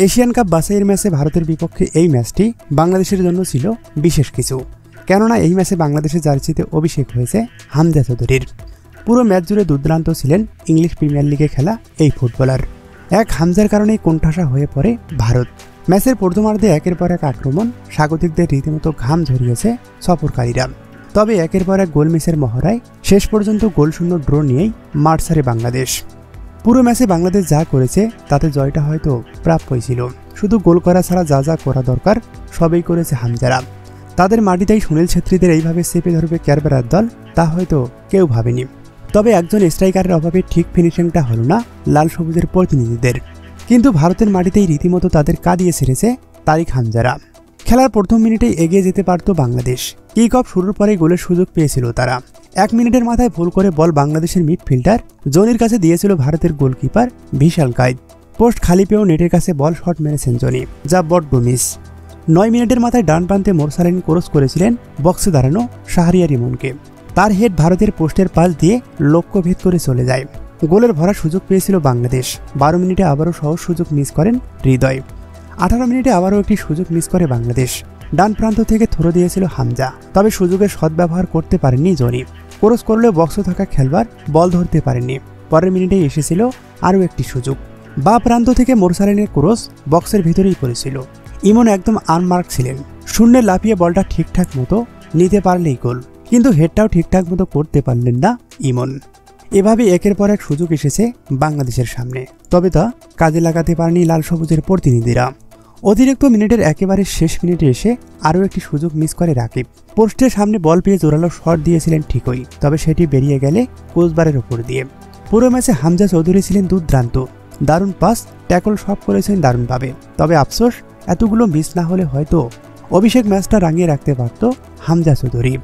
Asian cup বাছাইয়ের ম্যাচে ভারতের বিপক্ষে এই ম্যাচটি বাংলাদেশের জন্য ছিল বিশেষ কিছু। কেননা এই ম্যাচে বাংলাদেশের জার্সিতে অভিষেক হয়েছে হামজা চৌধুরীর। পুরো ম্যাচ জুড়ে দুর্দান্ত ছিলেন ইংলিশ প্রিমিয়ার লিগে খেলা এই ফুটবলার। এক হামজার কারণেই কোণঠাসা হয়ে পড়ে ভারত। ম্যাচের প্রথমার্ধে একের পর এক আক্রমণ, স্বাগতিকদের রীতিমতো ঘাম ঝরিয়েছে সফরকারীরা। তবে একের পর এক গোল মিসের মহড়ায় শেষ পর্যন্ত গোলশূন্য ড্র নিয়েই মাঠ ছাড়ে বাংলাদেশ। পুরো ম্যাচে বাংলাদেশ যা করেছে তাতে জয়টা হয়তো প্রাপ্যই ছিল। শুধু গোল করা ছাড়া যা যা করা দরকার সবই করেছে হামজারা। তাদের মাটিতেই সুনীল ছেত্রীদের এইভাবে চেপে ধরবে ক্যারবেরার দল, তা হয়তো কেউ ভাবেনি। তবে একজন স্ট্রাইকারের অভাবে ঠিক ফিনিশিংটা হলো না লাল সবুজের প্রতিনিধিদের। কিন্তু ভারতের মাটিতেই রীতিমতো তাদের কাঁদিয়ে ছেড়েছে তারিক হামজারা। খেলার প্রথম মিনিটেই এগিয়ে যেতে পারত বাংলাদেশ। কিক অফ শুরুর পরেই গোলের সুযোগ পেয়েছিল তারা। 1 মিনিটের মাথায় ভুল করে বল বাংলাদেশের মিডফিল্ডার জনির কাছে দিয়েছিল ভারতের গোলকিপার বিশাল কায়েদ। পোস্ট খালি পেয়েও নেটের কাছে বল শট মেরেছেন জনি, যা বড্ড মিস। 9 মিনিটের মাথায় ডান প্রান্তে মোরসালিন ক্রস করেছিলেন বক্সে দাঁড়ানো শাহরিয়ার ইমনকে। তার হেড ভারতের পোস্টের পাশ দিয়ে লক্ষ্যভেদ করে চলে যায়। গোলের ভরা সুযোগ পেয়েছিল বাংলাদেশ। 12 মিনিটে আবারও সহজ সুযোগ মিস করেন হৃদয়। 18 মিনিটে আবারও একটি সুযোগ মিস করে বাংলাদেশ। ডান প্রান্ত থেকে থ্রো দিয়েছিল হামজা, তবে সুযোগের সদ্ব্যবহার করতে পারেননি জনি। ক্রস করলেও বক্সে থাকা খেলোয়াড় বল ধরতে পারেননি। পরের মিনিটেই এসেছিল আরও একটি সুযোগ। বা প্রান্ত থেকে মোরসালিনের ক্রস বক্সের ভিতরেই পড়েছিল। ইমন একদম আনমার্ক ছিলেন। শূন্যে লাফিয়ে বলটা ঠিকঠাক মতো নিতে পারলেই গোল, কিন্তু হেডটাও ঠিকঠাক মতো করতে পারলেন না ইমন। এভাবে একের পর এক সুযোগ এসেছে বাংলাদেশের সামনে, তবে তা কাজে লাগাতে পারেনি লাল সবুজের প্রতিনিধিরা। অতিরিক্ত মিনিটের একেবারে শেষ মিনিটে এসে আরও একটি সুযোগ মিস করে রাকিব। পোস্টের সামনে বল পেয়ে জোরালো শট দিয়েছিলেন ঠিকই, তবে সেটি বেরিয়ে গেলে ক্রসবারের ওপর দিয়ে। পুরো ম্যাচে হামজা চৌধুরী ছিলেন দুর্দান্ত। দারুণ পাস, ট্যাকল সব করেছেন দারুণভাবে। তবে আফসোস, এতগুলো মিস না হলে হয়তো অভিষেক ম্যাচটা রাঙিয়ে রাখতে পারত হামজা চৌধুরী।